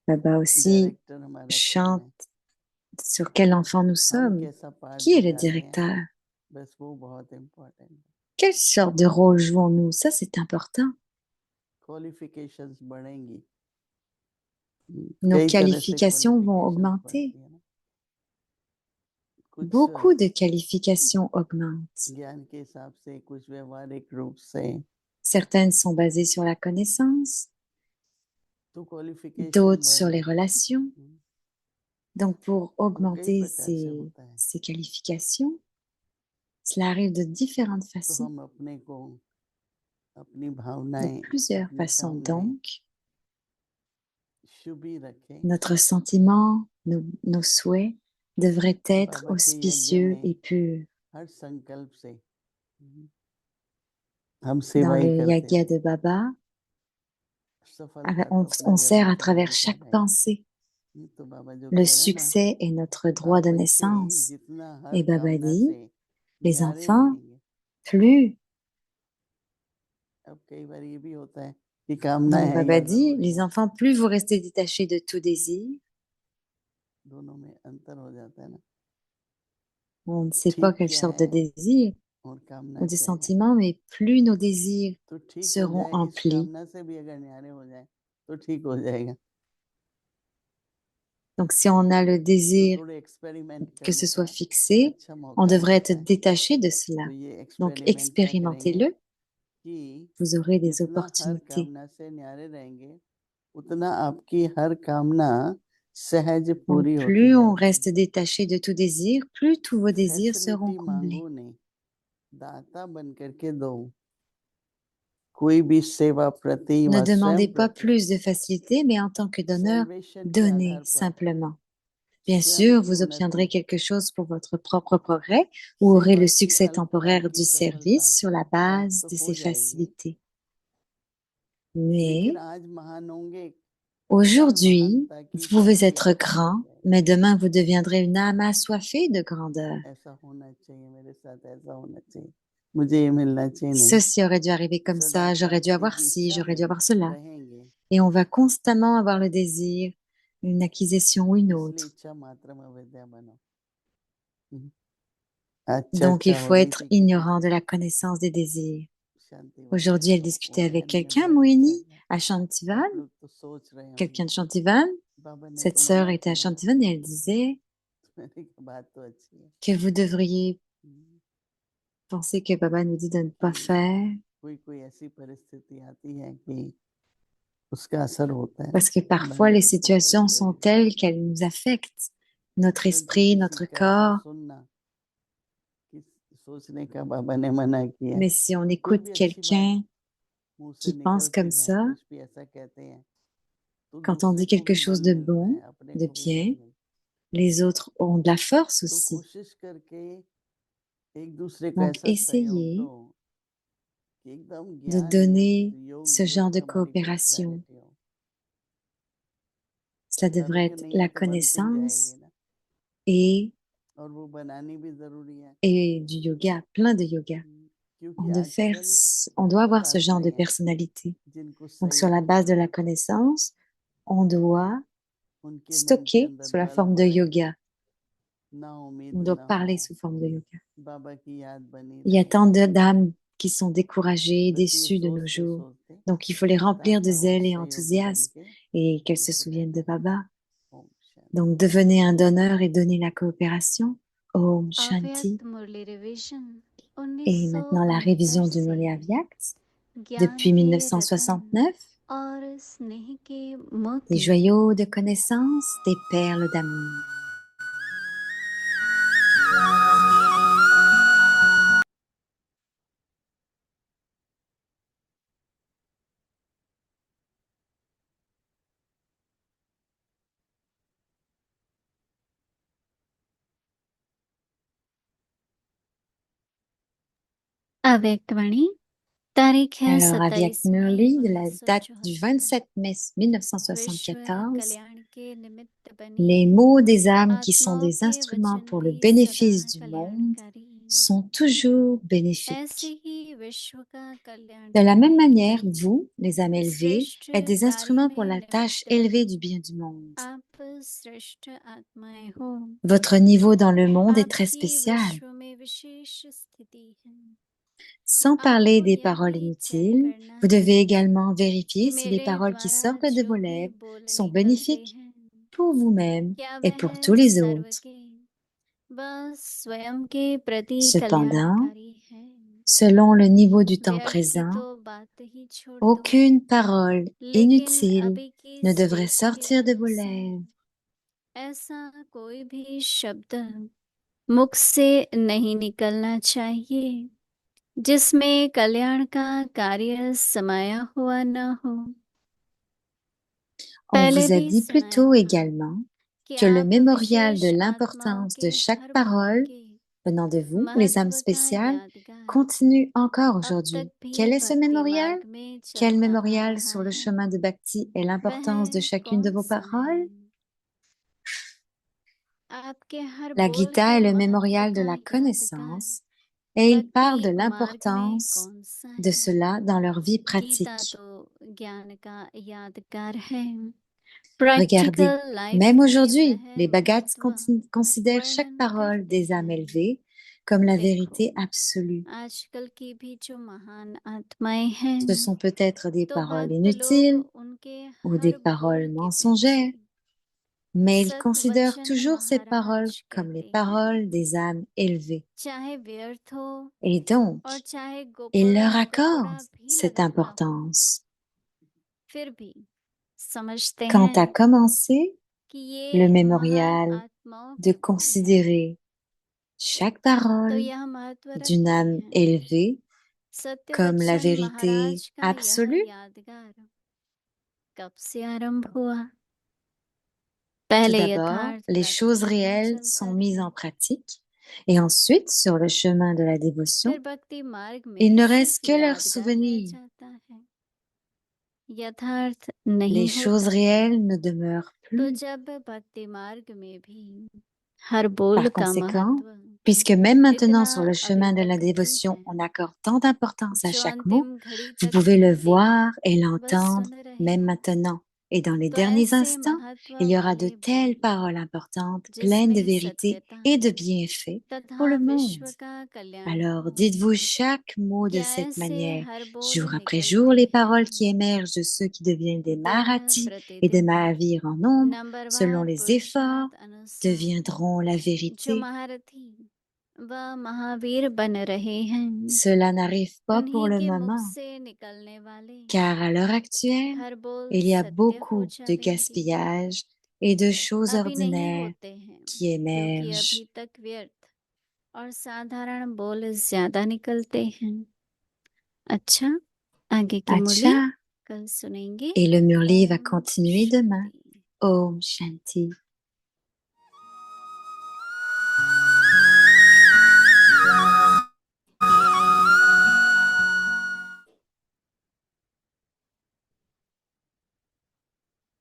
Baba aussi director हमारा कौन chante है, sur quel enfant nous हम sommes. कैसा पार्ट Qui est le निभा रहे हैं, directeur? बस वो बहुत इम्पोर्टेंट है। Quelle sorte de rôle jouons-nous? Ça, c'est important. Qualifications बढ़ेंगी, Nos कई तरह से qualifications vont क्वालिफिकेशंस augmenter. बढ़ती है ना, कुछ Beaucoup de qualifications augmentent. ज्ञान के हिसाब से, कुछ व्यवहारिक रूप से, Certaines sont basées sur la connaissance, तो क्वालिफिकेशन d'autres sur les बढ़ेंगे। relations. Donc, pour वो कई augmenter प्रकार से होता है, ces qualifications, cela arrive de différentes तो façons, हम अपने को, अपनी de भावनाएं, plusieurs अपनी façons. कामनाएं Donc, शुभ ही रखें। notre sentiment, nos souhaits devraient être बाबा के यज्ञ auspicieux में et purs. हर संकल्प से हम Dans सेवा ही le करते yagya थे, de Baba, सफलता तो अपना on sert à जन्मसिद्ध travers chaque अधिकार है। pensée. ये तो बाबा जो Le कह रहे हैं ना, succès est notre droit आप de बच्चे naissance. जितना हर Et Baba कामना dit, से les न्यारे enfants, रहेंगे। plus. अब कई बार ये भी होता है कि कामना Donc है Baba या dit, जरूरी les है, enfants, plus vous restez détachés de tout désir, दोनों में अंतर हो जाता है ना, on ne sait pas ठीक quelle क्या sorte de है désir और ou कामना de क्या है। sentiment, mais plus nos désirs तो ठीक हो seront जाए, इस emplis. कामना से भी अगर न्यारे हो जाए तो ठीक हो जाएगा। Donc si on a le तो désir थोड़े एक्सपेरिमेंट que ce करने soit का fixé, अच्छा on मौका devrait रहता être है। détaché de cela. तो ये Donc एक्सपेरिमेंट क्या करेंगे expérimentez-le, कि vous aurez des जितना हर opportunités. कामना से न्यारे रहेंगे, उतना आपकी हर कामना सहज Donc पूरी होती plus on जाएगी। reste détaché de tout désir, plus tous vos désirs seront facility comblés. मांगो नहीं, दाता बन करके दो। कोई भी सेवा प्रति Ne व demandez स्वयं pas प्रति plus de facilité, mais en tant que donneur, salvation के donnez आधार पर simplement. Bien स्वयं sûr, की vous उन्नति, obtiendrez quelque chose pour votre propre progrès ou aurez सेवा le की succès अल्पकाल temporaire की du सफलता service sur la base प्राप्त de हो ces जाएगी, facilités. लेकिन Mais आज महान होंगे, कल aujourd'hui, महानता की vous pouvez प्राप्ति être आसान हो grand, जाएगी। mais demain, vous deviendrez une âme assoiffée de grandeur. ऐसा होना चाहिए मेरे साथ, ऐसा होना चाहिए, मुझे ये मिलना चाहिए, नहीं, Ceci aurait dû arriver comme सदा ça, j'aurais dû प्राप्ति avoir की ci, इच्छा j'aurais dû में avoir cela. रहेंगे, Et on va constamment avoir le désir, une acquisition ou une इसलिए autre. इच्छा मात्र में विद्या बनो। अच्छा Donc, il अच्छा हो faut रही être थी किसी ignorant से, de la connaissance des désirs. शांति वन में Aujourd'hui, elle तो वो discutait avec बहन ने quelqu'un, बहुत अच्छा Moini, किया। à Shantivan, आप लोग तो सोच रहे quelqu'un होंगे de Shantivan. बाबा ने Cette तो sœur मना était à किया, Shantivan et elle disait मैंने कहा बात तो अच्छी है que vous devriez penser que Baba nous dit de ne pas कि faire, कोई कोई ऐसी परिस्थिति आती है कि उसका असर होता है parce que parfois मन les के ऊपर, situations sont शरीर telles पर, qu'elles nous affectent, notre परंतु esprit, किसी notre का ऐसा corps. सुनना, किस सोचने का बाबा ने मना किया है। Mais si on कोई écoute भी अच्छी बात quelqu'un मुंह से qui pense comme निकलती है, ça, कुछ भी ऐसा कहते हैं, तो quand on दूसरे dit को quelque भी chose बल de मिलता bon, है, अपने de को भी बल bien, मिलता les autres ont de la force है। तो aussi. कोशिश करके एक दूसरे को Donc, ऐसा सहयोग दो essayez कि एकदम de ज्ञान donner युक्त, योग ce genre युक्त de हमारी coopération. पर्सनैलिटी हो। Cela devrait अगर être नहीं है la तो बनती ही जाएगी connaissance ना, et, और वो बनानी भी जरूरी है। et du yoga, plein de yoga. क्योंकि आजकल On doit बहुत avoir ce genre आत्माएं de हैं personnalité. जिनको Donc, sur संयम la की base de la जरूरत है, connaissance, on doit उनके मन के stocker अंदर sous la बल forme de बढ़े, yoga. ना On उम्मीद doit ना हो, parler sous forme de yoga. बाबा की याद बनी Il y a रहे, tant d'âmes qui sont découragées, बस ये déçues de nos सोचते jours. सोचते Donc, il faut les remplir de दाता और zèle et सहयोगी बन enthousiasme के et qu'elles se उनको souviennent de रहना है। Baba. Om Shanti. Donc, devenez un donneur et donnez la coopération. Om Shanti. अव्यक्त मुरली revision Et maintenant, la 1969 révision du से Moli Avyakt ज्ञान depuis के रतन 1969. और स्नेह के Des मोती। joyaux de connaissance, des perles d'amour. अव्यक्तवाणी तारीख है Alors, Avyakt 27 मई Murli, de la date du 1974, 27 mai विश्व 1974, कल्याण के निमित्त बनी les mots des âmes qui sont आत्माओं des के instruments वचन pour le भी सदा bénéfice du monde कल्याणकारी sont toujours ऐसे bénéfiques. ही विश्व का कल्याण De la même करने manière, के vous, les âmes élevées, श्रेष्ठ êtes des कार्य instruments pour में la tâche निमित्त élevée du bien du monde. आप श्रेष्ठ आत्माएं हो Votre niveau dans le monde est très आपकी spécial. विश्व में विशेष स्थिति है Sans parler आपको des यह paroles भी चेक inutiles, करना vous है devez également कि vérifier si les मेरे paroles qui द्वारा sortent de जो vos भी lèvres बोल sont निकलते bénéfiques हैं pour vous-même क्या et वह pour tous les सर्व autres. के व स्वयं के प्रति Cependant, कल्याणकारी है selon le niveau du temps व्यर्थ की présent, तो बात ही छोड़ दो aucune parole लेकिन inutile अभी की ne devrait स्टेट के sortir de vos अनुसार lèvres. ऐसा कोई भी शब्द मुख से नहीं निकलना चाहिए जिसमें कल्याण का कार्य समाया हुआ न हो On पहले vous a भी dit plus सुनाया tôt था également कि que le आप mémorial de विशेष आत्माओं l'importance के de chaque हर बोल parole के venant de vous, les âmes महत्व का spéciales, यादगार continue encore अब aujourd'hui. तक भी Quel est ce भक्ति mémorial? मार्ग में Quel चलता आ mémorial रहा sur le है chemin de Bhakti est l'importance de वह chacune de कौन vos सा है paroles? आपके हर La बोल Gita के est le महत्व mémorial de का la यादगार connaissance et il parle de भक्ति मार्ग में l'importance कौन सा de है cela dans leur vie Gita pratique. तो ज्ञान का यादगार है Regardez, प्रैक्टिकल लाइफ même में aujourd'hui, वह les Bhagats महत्व considèrent chaque वर्णन parole करते des âmes हैं élevées comme la देखो vérité absolue. आजकल की भी जो महान आत्माएं हैं Ce sont peut-être des तो paroles भक्त लोग inutiles उनके ou des हर बोल paroles के mensongères, पीछे mais ils सत considèrent वचन toujours ces paroles महाराज comme les कहते हैं paroles des âmes élevées. चाहे व्यर्थ हो Et donc, और चाहे ils गोपड़ा leur accordent कपड़ा भी cette लगा ना हो importance. फिर भी समझते Quand a हैं commencé कि le ये महान mémorial आत्माओं de के बोल हैं considérer chaque तो parole यह महत्व d'une रखते âme हैं élevée सत्य comme la वचन vérité महाराज का यह absolue, यादगार कब से आरंभ हुआ tout पहले d'abord, यथार्थ les choses प्रैक्टिस में réelles चलता sont mises रहा en pratique et ensuite, sur le chemin de la dévotion, फिर भक्ति मार्ग il में ne सिर्फ reste que leurs यादगार रह souvenirs. जाता है यथार्थ Les नहीं choses होता réelles ne demeurent तो plus. जब भक्ति मार्ग में भी हर बोल Par का conséquent, महत्व puisque même maintenant इतना sur le अभी chemin de la तक भी dévotion, है on accorde tant d'importance à जो chaque mot, अंतिम घड़ी vous तक pouvez भी le देख voir et व l'entendre सुन रहे même हो maintenant. Et dans les तो derniers ऐसे instants, महत्व il y aura de वाले telles बोल paroles importantes, pleines de जिसमें vérité सत्यता et de bienfaits pour तथा le monde. विश्व का कल्याण Alors हो dites-vous chaque mot de क्या cette ऐसे manière, हर बोल jour après jour, निकलते les paroles qui हैं émergent de ceux qui deviennent des दिन Maharatis et des प्रतिदिन Mahavirs en nombre, selon नंबरवार les efforts, पुरुषार्थ अनुसार deviendront la जो vérité. महारथी व महावीर बन रहे हैं Cela n'arrive pas pour उन्हीं le के मुख moment, से निकलने वाले car à l'heure actuelle, हर बोल il y a सत्य हो beaucoup de जाएंगे gaspillage et de choses अभी नहीं ordinaires होते हैं qui क्योंकि émergent. अभी तक व्यर्थ और साधारण बोल ज्यादा निकलते हैं अच्छा आगे की मुरली Acha, कल सुनेंगे et le Murli va ओम continuer demain. शांति Om Shanti.